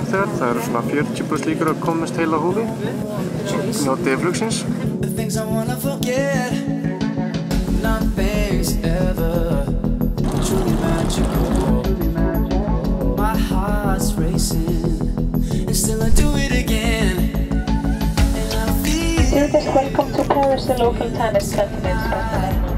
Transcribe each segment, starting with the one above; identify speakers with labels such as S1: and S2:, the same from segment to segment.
S1: farþegar. Það eru svona 40% líkur að komast heil á húfi. Njótið flugsins.
S2: Students, welcome to Paris. The local time is 20 minutes past 9.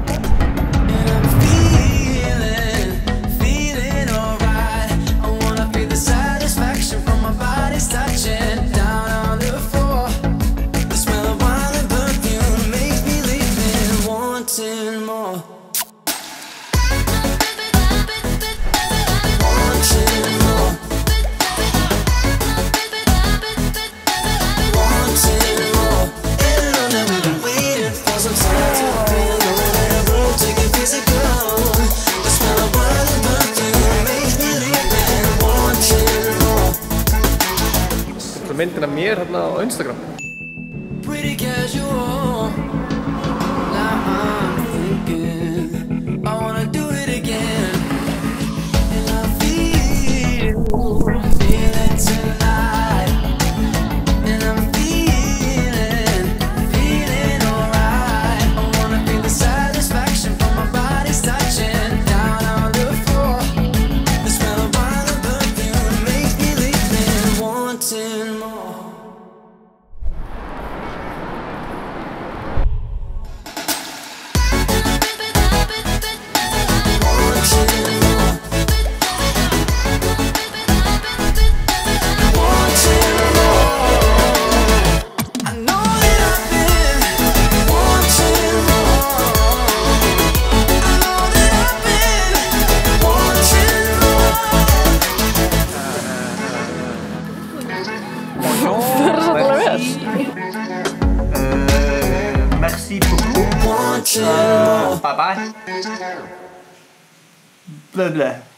S1: Myndin af mér hérna á Instagram.
S3: Merci beaucoup. Bye bye. Blah blah.